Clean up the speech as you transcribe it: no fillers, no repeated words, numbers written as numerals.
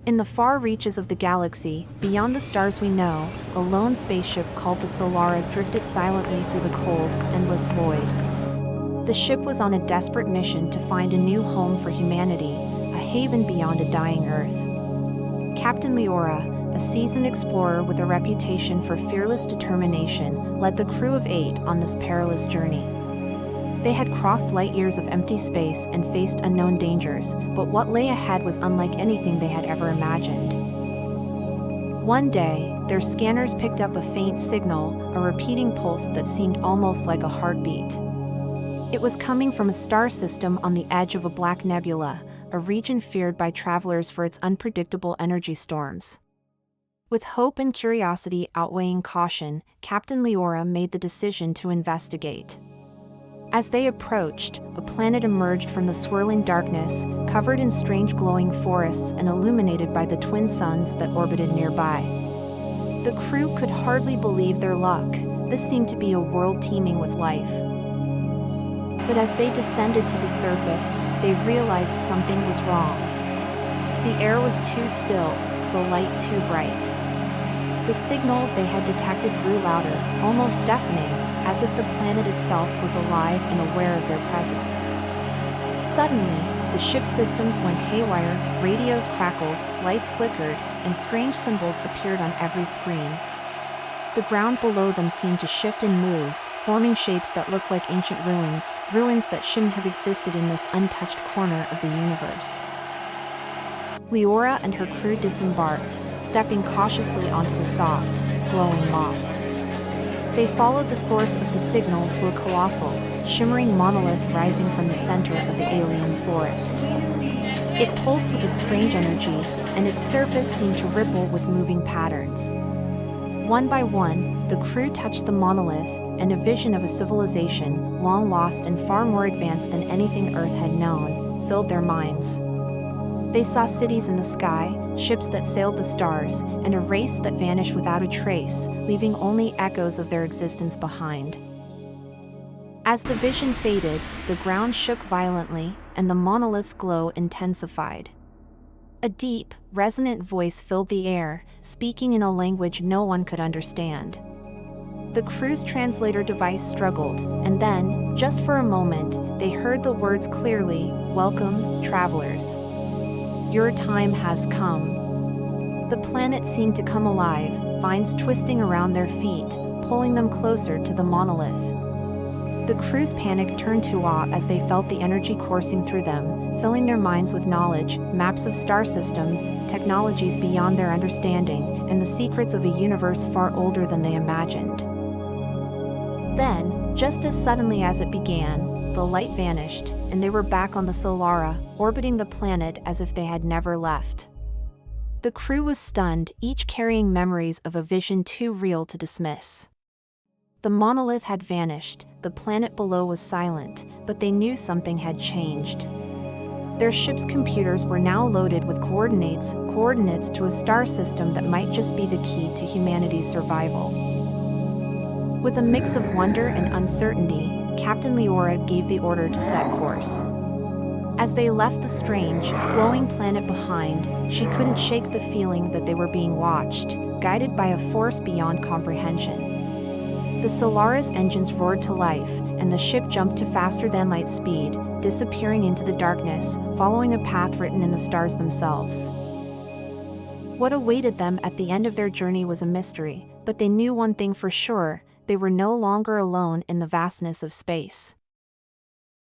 In the far reaches of the galaxy, beyond the stars we know, a lone spaceship called the Solara drifted silently through the cold, endless void. The ship was on a desperate mission to find a new home for humanity, a haven beyond a dying Earth. Captain Liora, a seasoned explorer with a reputation for fearless determination, led the crew of 8 on this perilous journey. They had crossed light years of empty space and faced unknown dangers, but what lay ahead was unlike anything they had ever imagined. One day, their scanners picked up a faint signal, a repeating pulse that seemed almost like a heartbeat. It was coming from a star system on the edge of a black nebula, a region feared by travelers for its unpredictable energy storms. With hope and curiosity outweighing caution, Captain Liora made the decision to investigate. As they approached, a planet emerged from the swirling darkness, covered in strange glowing forests and illuminated by the twin suns that orbited nearby. The crew could hardly believe their luck. This seemed to be a world teeming with life. But as they descended to the surface, they realized something was wrong. The air was too still, the light too bright. The signal they had detected grew louder, almost deafening, as if the planet itself was alive and aware of their presence. Suddenly, the ship's systems went haywire, radios crackled, lights flickered, and strange symbols appeared on every screen. The ground below them seemed to shift and move, forming shapes that looked like ancient ruins that shouldn't have existed in this untouched corner of the universe. Liora and her crew disembarked, stepping cautiously onto the soft, glowing moss. They followed the source of the signal to a colossal, shimmering monolith rising from the center of the alien forest. It pulsed with a strange energy, and its surface seemed to ripple with moving patterns. One by one, the crew touched the monolith, and a vision of a civilization, long lost and far more advanced than anything Earth had known, filled their minds. They saw cities in the sky, ships that sailed the stars, and a race that vanished without a trace, leaving only echoes of their existence behind. As the vision faded, the ground shook violently, and the monolith's glow intensified. A deep, resonant voice filled the air, speaking in a language no one could understand. The crew's translator device struggled, and then, just for a moment, they heard the words clearly, "Welcome, travelers. Your time has come." The planet seemed to come alive, vines twisting around their feet, pulling them closer to the monolith. The crew's panic turned to awe as they felt the energy coursing through them, filling their minds with knowledge, maps of star systems, technologies beyond their understanding, and the secrets of a universe far older than they imagined. Then, just as suddenly as it began, the light vanished, and they were back on the Solara, orbiting the planet as if they had never left. The crew was stunned, each carrying memories of a vision too real to dismiss. The monolith had vanished, the planet below was silent, but they knew something had changed. Their ship's computers were now loaded with coordinates to a star system that might just be the key to humanity's survival. With a mix of wonder and uncertainty, Captain Liora gave the order to set course. As they left the strange, glowing planet behind, she couldn't shake the feeling that they were being watched, guided by a force beyond comprehension. The Solara's engines roared to life, and the ship jumped to faster-than-light speed, disappearing into the darkness, following a path written in the stars themselves. What awaited them at the end of their journey was a mystery, but they knew one thing for sure: they were no longer alone in the vastness of space.